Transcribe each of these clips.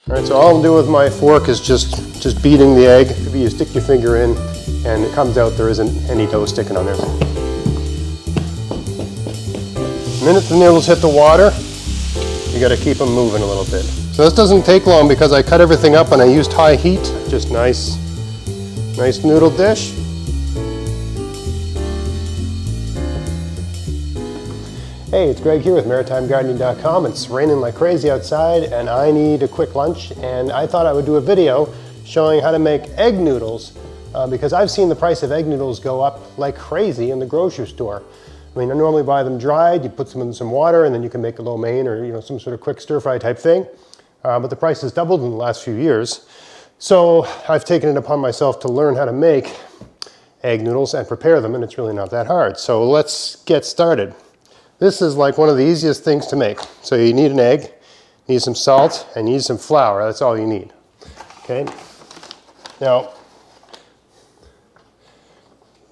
All right, so all I'll do with my fork is just beating the egg. Maybe you stick your finger in and it comes out, there isn't any dough sticking on there. The minute the noodles hit the water, you gotta keep them moving a little bit. So this doesn't take long because I cut everything up and I used high heat. Just nice noodle dish. Hey, it's Greg here with MaritimeGardening.com. It's raining like crazy outside and I need a quick lunch, and I thought I would do a video showing how to make egg noodles because I've seen the price of egg noodles go up like crazy in the grocery store. I mean, I normally buy them dried, you put them in some water and then you can make a lo mein or some sort of quick stir fry type thing. But the price has doubled in the last few years. So I've taken it upon myself to learn how to make egg noodles and prepare them, and it's really not that hard. So let's get started. This is like one of the easiest things to make. So you need an egg, you need some salt, and you need some flour. That's all you need. Okay. Now,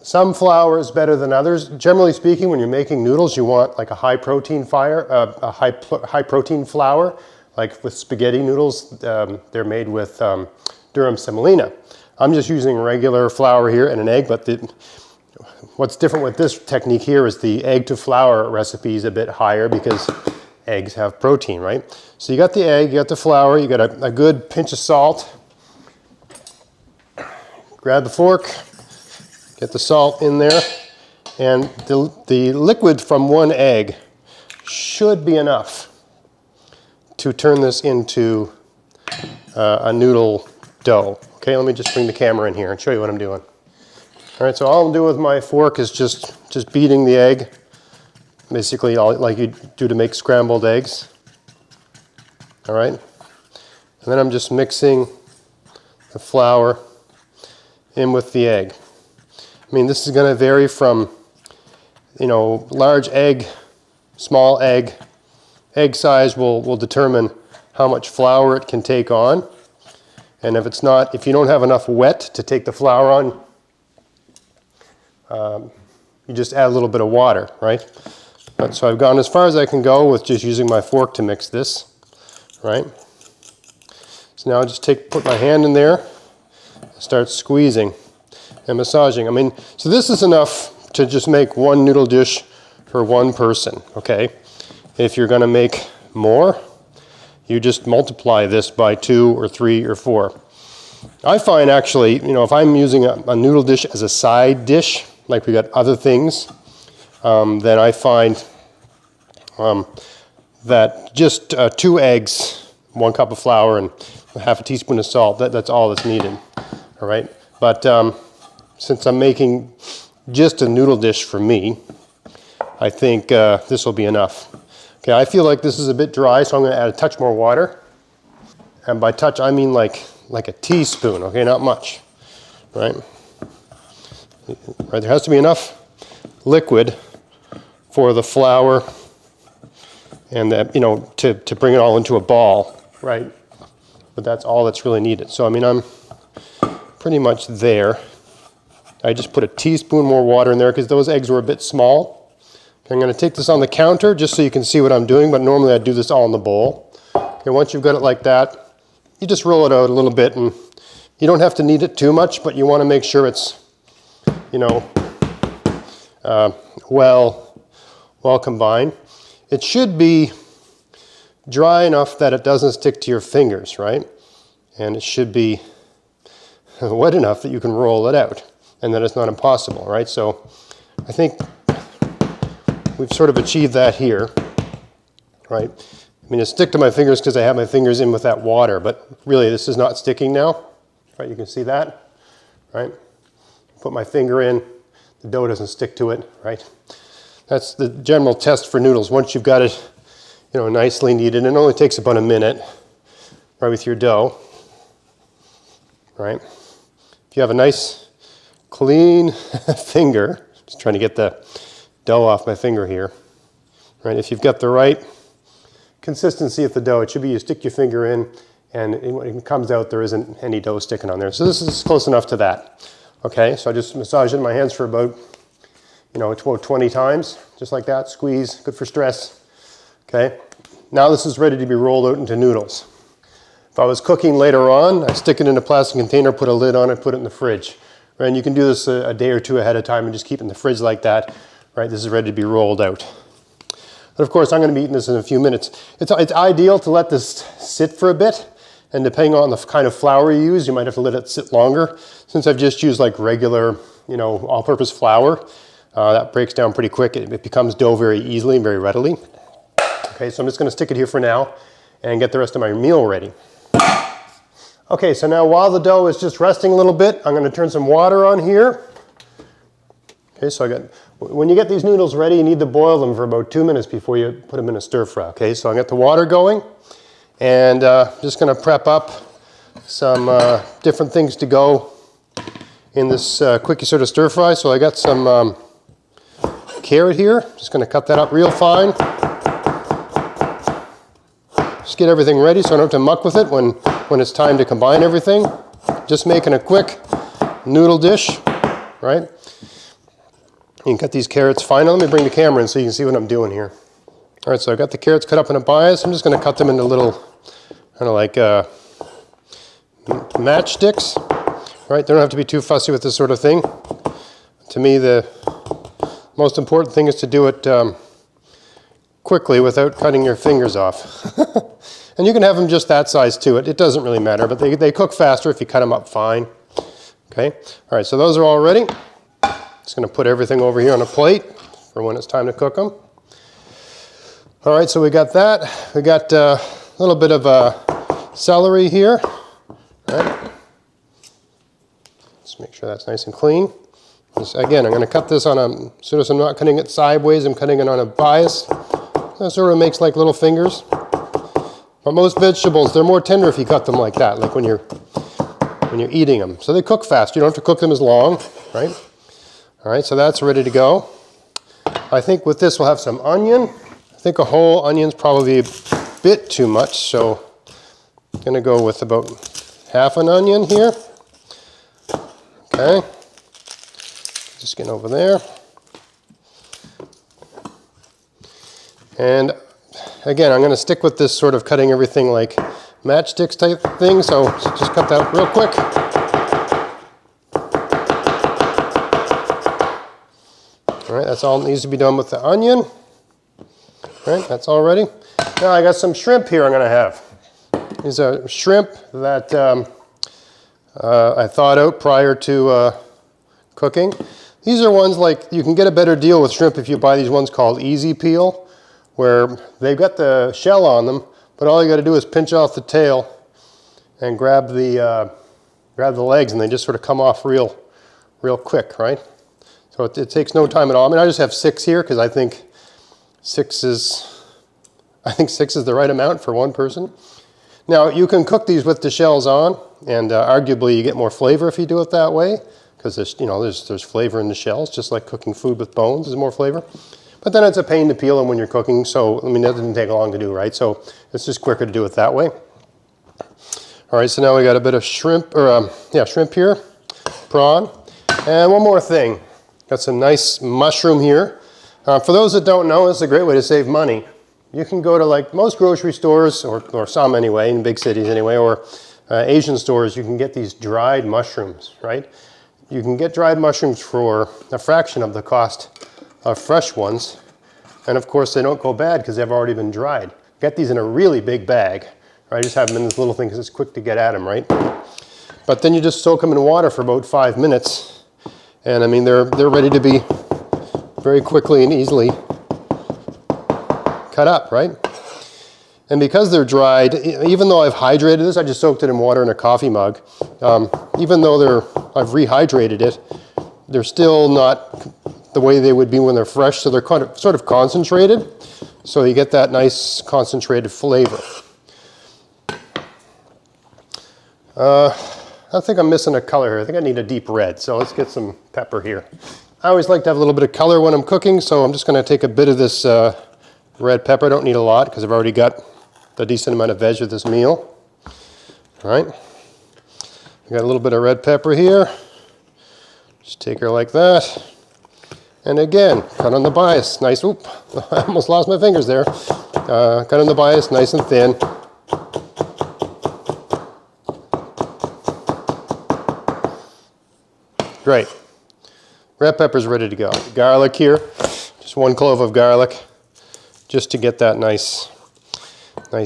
some flour is better than others. Generally speaking, when you're making noodles, you want like a high protein flour. Like with spaghetti noodles, they're made with durum semolina. I'm just using regular flour here and an egg, but what's different with this technique here is the egg to flour recipe is a bit higher because eggs have protein, right? So you got the egg, you got the flour, you got a good pinch of salt. Grab the fork, get the salt in there, and the liquid from one egg should be enough to turn this into a noodle dough. Okay, let me just bring the camera in here and show you what I'm doing. All right, so all I'll do with my fork is just beating the egg, basically like you do to make scrambled eggs. All right, and then I'm just mixing the flour in with the egg. I mean, this is going to vary from, large egg, small egg. Egg size will determine how much flour it can take on. And if you don't have enough wet to take the flour on, you just add a little bit of water, right? So I've gone as far as I can go with just using my fork to mix this, right? So now I just put my hand in there, start squeezing and massaging. I mean, so this is enough to just make one noodle dish for one person, okay? If you're gonna make more, you just multiply this by 2 or 3 or 4. I find actually, if I'm using a noodle dish as a side dish, like we got other things, then I find that just 2 eggs, 1 cup of flour, and half a teaspoon of salt, that's all that's needed, all right? But since I'm making just a noodle dish for me, I think this will be enough. Okay, I feel like this is a bit dry, so I'm going to add a touch more water. And by touch, I mean like a teaspoon, okay, not much, right? Right, there has to be enough liquid for the flour and that, to bring it all into a ball, right? But that's all that's really needed. So, I mean, I'm pretty much there. I just put a teaspoon more water in there because those eggs were a bit small. I'm going to take this on the counter just so you can see what I'm doing, but normally I do this all in the bowl. Okay, once you've got it like that, you just roll it out a little bit, and you don't have to knead it too much, but you want to make sure it's, well combined. It should be dry enough that it doesn't stick to your fingers, right? And it should be wet enough that you can roll it out and that it's not impossible, right? So I think we've sort of achieved that here, right? I mean, it stick to my fingers because I have my fingers in with that water, but really this is not sticking now, right? You can see that, right? Put my finger in, the dough doesn't stick to it, right? That's the general test for noodles. Once you've got it, nicely kneaded, and it only takes about a minute, right, with your dough, right? If you have a nice, clean finger, just trying to get the dough off my finger here, right? If you've got the right consistency of the dough, it should be you stick your finger in and when it comes out there isn't any dough sticking on there. So this is close enough to that. Okay, so I just massage it in my hands for about, it's about 20 times, just like that, squeeze, good for stress. Okay, now this is ready to be rolled out into noodles. If I was cooking later on, I stick it in a plastic container, put a lid on it, put it in the fridge. Right? And you can do this a day or two ahead of time and just keep it in the fridge like that. Right? This is ready to be rolled out. But of course, I'm going to be eating this in a few minutes. It's ideal to let this sit for a bit. And depending on the kind of flour you use, you might have to let it sit longer. Since I've just used like regular, all-purpose flour, that breaks down pretty quick. It becomes dough very easily and very readily. Okay, so I'm just going to stick it here for now and get the rest of my meal ready. Okay, so now while the dough is just resting a little bit, I'm going to turn some water on here. Okay, so when you get these noodles ready, you need to boil them for about 2 minutes before you put them in a stir fry. Okay, so I'll get the water going, and just going to prep up some different things to go in this quickie sort of stir fry. So I got some carrot here. Just going to cut that up real fine. Just get everything ready so I don't have to muck with it when it's time to combine everything. Just making a quick noodle dish, right? You can cut these carrots fine. Let me bring the camera in so you can see what I'm doing here. All right, so I've got the carrots cut up in a bias. I'm just going to cut them into little, kind of like matchsticks, right? They don't have to be too fussy with this sort of thing. To me, the most important thing is to do it quickly without cutting your fingers off. And you can have them just that size too. It doesn't really matter, but they cook faster if you cut them up fine. Okay, all right, so those are all ready. Just going to put everything over here on a plate for when it's time to cook them. All right, so we got that. We got a little bit of celery here. All right. Just make sure that's nice and clean. Again, I'm going to cut this on a, so I'm not cutting it sideways, I'm cutting it on a bias. That sort of makes like little fingers. But most vegetables, they're more tender if you cut them like that, like when you're eating them. So they cook fast. You don't have to cook them as long, right? All right, so that's ready to go. I think with this we'll have some onion. I think a whole onion's probably a bit too much, so I'm going to go with about half an onion here. Okay. Just getting over there. And again, I'm going to stick with this sort of cutting everything like matchsticks type thing, so just cut that real quick. All right, that's all that needs to be done with the onion. All right, that's all ready. Now I got some shrimp here I'm going to have. These are shrimp that I thawed out prior to cooking. These are ones like, you can get a better deal with shrimp if you buy these ones called Easy Peel, where they've got the shell on them, but all you got to do is pinch off the tail and grab the legs, and they just sort of come off real quick, right? So it takes no time at all. I mean, I just have 6 here because I think 6 is the right amount for one person. Now you can cook these with the shells on, and arguably you get more flavor if you do it that way, because there's flavor in the shells, just like cooking food with bones is more flavor. But then it's a pain to peel them when you're cooking, so I mean that doesn't take long to do, right? So it's just quicker to do it that way. All right, so now we got a bit of shrimp, or shrimp here, prawn, and one more thing. Got some nice mushroom here. For those that don't know, this is a great way to save money. You can go to like most grocery stores, or some anyway, in big cities anyway, or Asian stores, you can get these dried mushrooms, right? You can get dried mushrooms for a fraction of the cost of fresh ones. And of course, they don't go bad because they've already been dried. Get these in a really big bag. Right? I just have them in this little thing because it's quick to get at them, right? But then you just soak them in water for about 5 minutes. And I mean, they're ready to be very quickly and easily cut up, right? And because they're dried, even though I've hydrated this, I just soaked it in water in a coffee mug. Even though I've rehydrated it, they're still not the way they would be when they're fresh, so they're sort of concentrated, so you get that nice concentrated flavor. I think I'm missing a color here. I think I need a deep red, so let's get some pepper here. I always like to have a little bit of color when I'm cooking, so I'm just going to take a bit of this red pepper. I don't need a lot because I've already got a decent amount of veg with this meal. All right, I got a little bit of red pepper here. Just take her like that. And again, cut on the bias, nice, oop, I almost lost my fingers there. Cut on the bias, nice and thin. Great. Red pepper's ready to go. Garlic here, just 1 clove of garlic, just to get that nice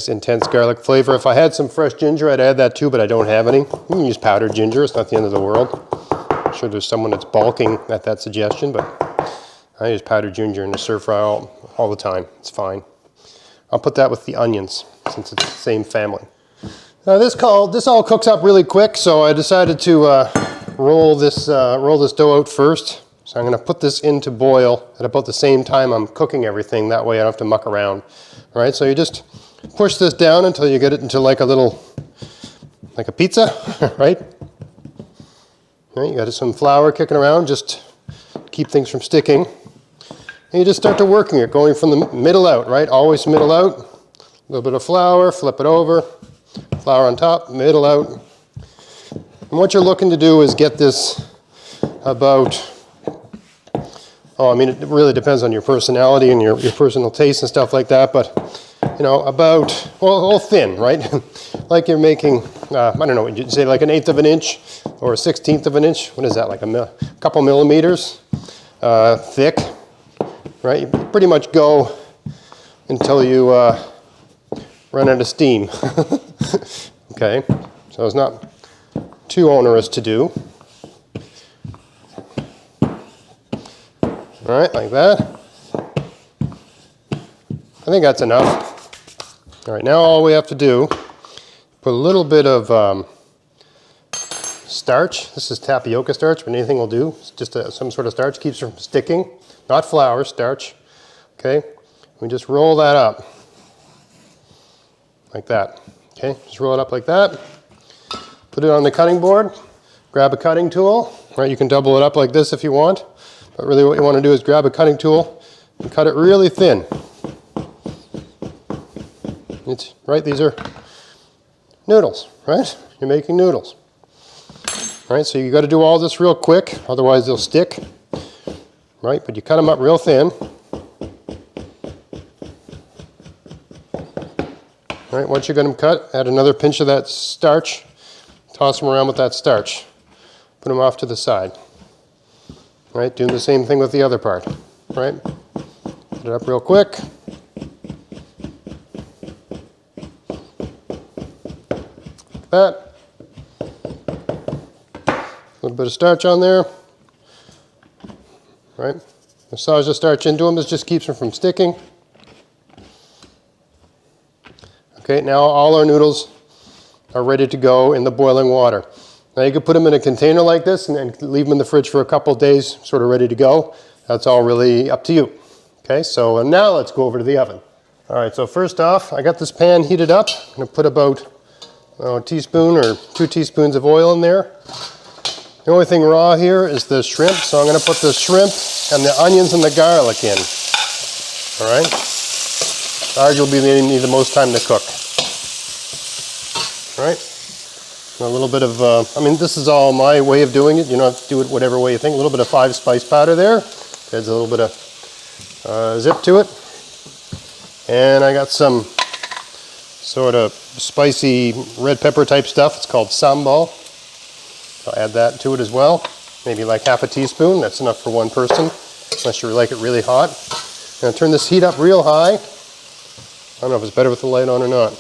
intense garlic flavor. If I had some fresh ginger, I'd add that too, but I don't have any. You can use powdered ginger, it's not the end of the world. I'm sure there's someone that's balking at that suggestion, but I use powdered ginger in the stir fry all the time. It's fine. I'll put that with the onions, since it's the same family. Now this all cooks up really quick, so I decided to roll this dough out first. So I'm going to put this in to boil at about the same time I'm cooking everything. That way I don't have to muck around. All right, so you just push this down until you get it into like a pizza, right? All right, you got some flour kicking around, just keep things from sticking. And you just start to working it, going from the middle out, right? Always middle out. A little bit of flour, flip it over. Flour on top, middle out. And what you're looking to do is get this about, it really depends on your personality and your personal taste and stuff like that, but about, all thin, right? Like you're making, I don't know, you'd say like 1/8 of an inch or 1/16 of an inch. What is that, like a couple millimeters thick, right? You pretty much go until you run out of steam. Okay, so it's not too onerous to do. All right, like that. I think that's enough. All right, now all we have to do, put a little bit of starch. This is tapioca starch, but anything will do. It's just some sort of starch, keeps it from sticking. Not flour, starch. Okay, we just roll that up like that. Okay, just roll it up like that. Put it on the cutting board. Grab a cutting tool. Right, you can double it up like this if you want. But really what you want to do is grab a cutting tool and cut it really thin. Right, these are noodles, right? You're making noodles. All right, so you got to do all this real quick, otherwise they'll stick. Right, but you cut them up real thin. All right, once you get them cut, add another pinch of that starch. Toss them around with that starch. Put them off to the side. All right, doing the same thing with the other part. All right, put it up real quick. Like that. A little bit of starch on there. Right, massage the starch into them. This just keeps them from sticking. Okay, now all our noodles are ready to go in the boiling water. Now you can put them in a container like this and leave them in the fridge for a couple of days, sort of ready to go. That's all really up to you. Okay, so now let's go over to the oven. All right, so first off, I got this pan heated up. I'm going to put about a teaspoon or 2 teaspoons of oil in there. The only thing raw here is the shrimp, so I'm going to put the shrimp and the onions and the garlic in. All right? Arguably they need the most time to cook. All right? And a little bit of, this is all my way of doing it. You don't have to do it whatever way you think. A little bit of 5 spice powder there. Adds a little bit of zip to it. And I got some sort of spicy red pepper type stuff. It's called sambal. I'll add that to it as well. Maybe like half a teaspoon. That's enough for one person, unless you like it really hot. I'm going to turn this heat up real high. I don't know if it's better with the light on or not.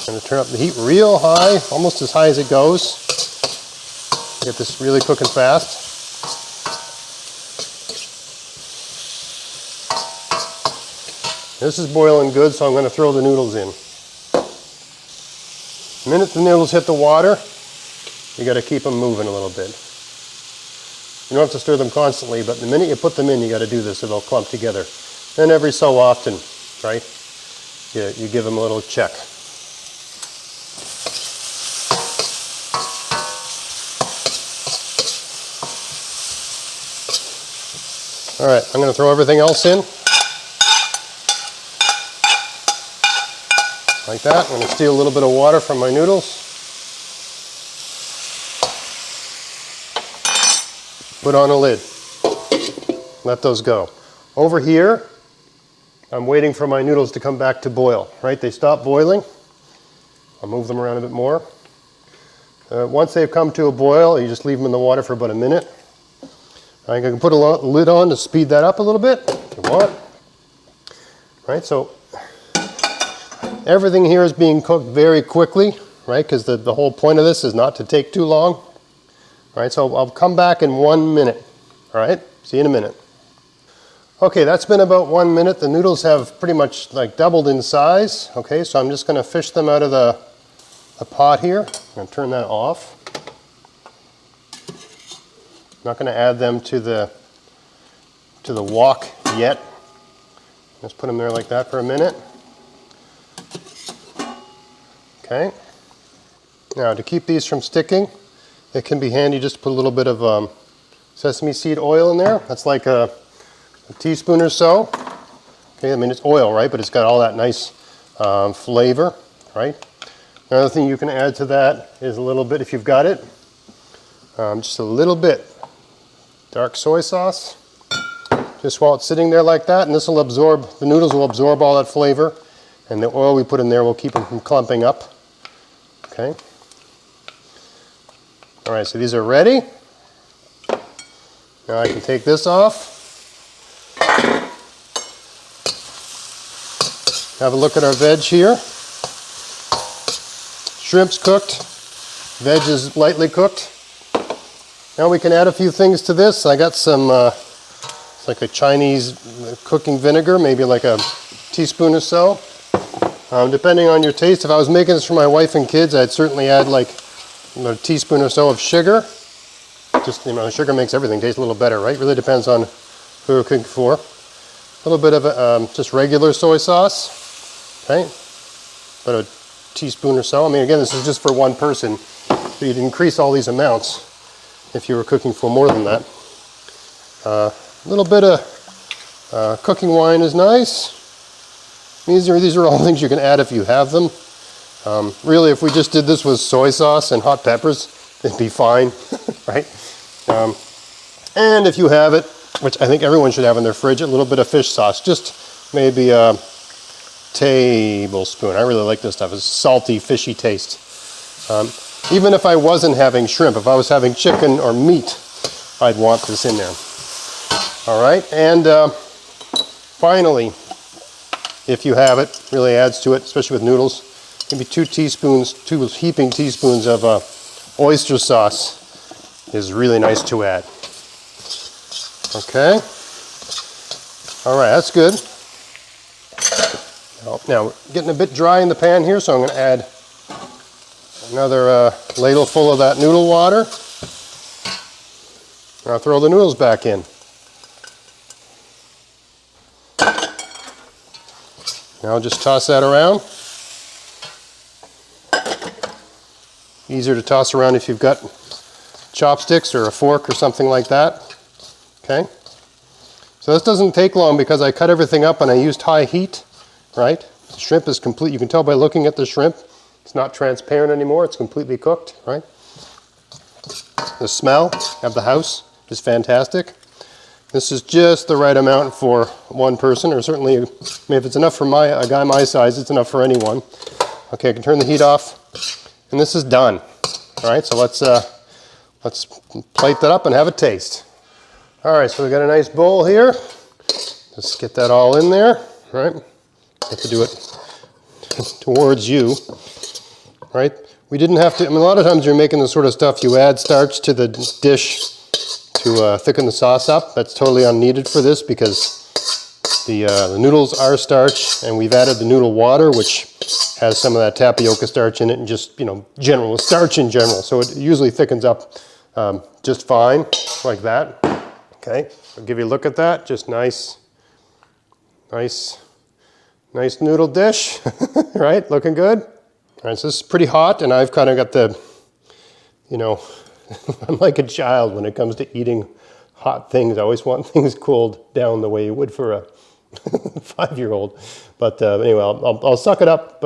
I'm going to turn up the heat real high, almost as high as it goes. Get this really cooking fast. This is boiling good, so I'm going to throw the noodles in. The minute the noodles hit the water, you got to keep them moving a little bit. You don't have to stir them constantly, but the minute you put them in, you got to do this or they'll clump together. And every so often, right, you give them a little check. All right, I'm going to throw everything else in. Like that. I'm going to steal a little bit of water from my noodles. Put on a lid. Let those go. Over here, I'm waiting for my noodles to come back to boil. Right? They stop boiling. I'll move them around a bit more. Once they've come to a boil, you just leave them in the water for about a minute. I can put a lid on to speed that up a little bit if you want. Right, so everything here is being cooked very quickly, right? Because the whole point of this is not to take too long. All right, so I'll come back in 1 minute. All right, see you in a minute. Okay, that's been about 1 minute. The noodles have pretty much like doubled in size. Okay, so I'm just going to fish them out of the pot here. I'm going to turn that off. I'm not going to add them to the wok yet. Just put them there like that for a minute. Okay. Now to keep these from sticking, it can be handy just to put a little bit of sesame seed oil in there. That's like a teaspoon or so. Okay, I mean it's oil, right? But it's got all that nice flavor, right? Another thing you can add to that is a little bit, if you've got it, just a little bit dark soy sauce. Just while it's sitting there like that, and this will absorb, the noodles will absorb all that flavor, and the oil we put in there will keep them from clumping up. Okay. All right, so these are ready. Now I can take this off. Have a look at our veg here. Shrimp's cooked, veg is lightly cooked. Now we can add a few things to this. I got some, it's like a Chinese cooking vinegar, maybe like a teaspoon or so. Depending on your taste, if I was making this for my wife and kids, I'd certainly add like a teaspoon or so of sugar. Just, sugar makes everything taste a little better, right? Really depends on who you're cooking for. A little bit of just regular soy sauce, okay? About a teaspoon or so. I mean, again, this is just for one person, so you'd increase all these amounts if you were cooking for more than that. A little bit of cooking wine is nice. These are all things you can add if you have them. Really, if we just did this with soy sauce and hot peppers, it'd be fine, right? And if you have it, which I think everyone should have in their fridge, a little bit of fish sauce, just maybe a tablespoon. I really like this stuff. It's salty, fishy taste. Even if I wasn't having shrimp, if I was having chicken or meat, I'd want this in there. All right, and finally, if you have it, really adds to it, especially with noodles, maybe 2 heaping teaspoons of oyster sauce is really nice to add. Okay. All right, that's good. Now, getting a bit dry in the pan here, so I'm going to add another ladle full of that noodle water. And I'll throw the noodles back in. Now I'll just toss that around. Easier to toss around if you've got chopsticks or a fork or something like that. Okay. So this doesn't take long because I cut everything up and I used high heat, right? The shrimp is complete. You can tell by looking at the shrimp. It's not transparent anymore. It's completely cooked, right? The smell of the house is fantastic. This is just the right amount for one person, or certainly, I mean, if it's enough for a guy my size, it's enough for anyone. Okay, I can turn the heat off, and this is done. All right, so let's plate that up and have a taste. All right, so we got a nice bowl here. Just get that all in there, right? Have to do it towards you, right? We didn't have to, I mean, a lot of times you're making this sort of stuff, you add starch to the dish to thicken the sauce up. That's totally unneeded for this because the noodles are starch, and we've added the noodle water, which has some of that tapioca starch in it, and just, general starch in general. So it usually thickens up just fine, like that. Okay, I'll give you a look at that. Just nice noodle dish, right? Looking good. All right, so this is pretty hot, and I've kind of got the, I'm like a child when it comes to eating hot things. I always want things cooled down the way you would for a 5-year-old. But anyway, I'll suck it up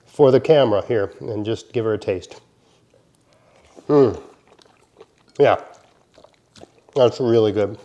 for the camera here and just give her a taste. Yeah, that's really good.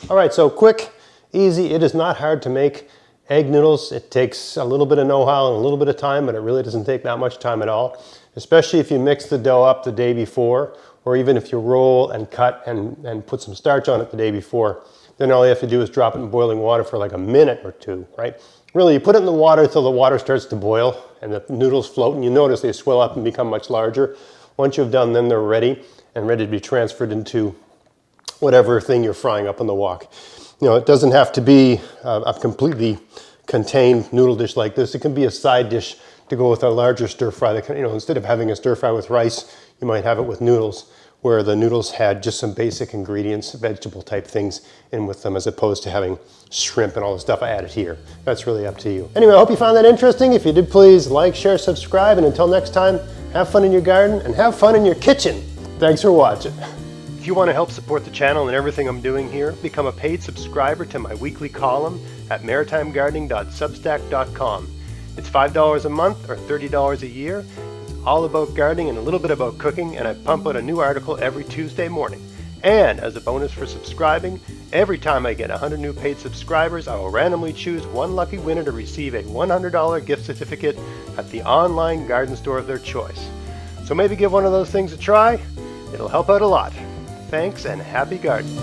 All right, so quick, easy. It is not hard to make. Egg noodles, it takes a little bit of know-how and a little bit of time, but it really doesn't take that much time at all, especially if you mix the dough up the day before, or even if you roll and cut and put some starch on it the day before. Then all you have to do is drop it in boiling water for like a minute or two, right? Really, you put it in the water until the water starts to boil and the noodles float, and you notice they swell up and become much larger. Once you've done them, they're ready and ready to be transferred into whatever thing you're frying up in the wok. You know, it doesn't have to be a completely contained noodle dish like this. It can be a side dish to go with a larger stir fry. You know, instead of having a stir fry with rice, you might have it with noodles, where the noodles had just some basic ingredients, vegetable type things in with them, as opposed to having shrimp and all the stuff I added here. That's really up to you. Anyway, I hope you found that interesting. If you did, please like, share, subscribe, and until next time, have fun in your garden and have fun in your kitchen. Thanks for watching. If you want to help support the channel and everything I'm doing here, become a paid subscriber to my weekly column at maritimegardening.substack.com. It's $5 a month or $30 a year. All about gardening and a little bit about cooking, and I pump out a new article every Tuesday morning. And as a bonus for subscribing, every time I get 100 new paid subscribers, I will randomly choose one lucky winner to receive a $100 gift certificate at the online garden store of their choice. So maybe give one of those things a try. It'll help out a lot. Thanks and happy gardening.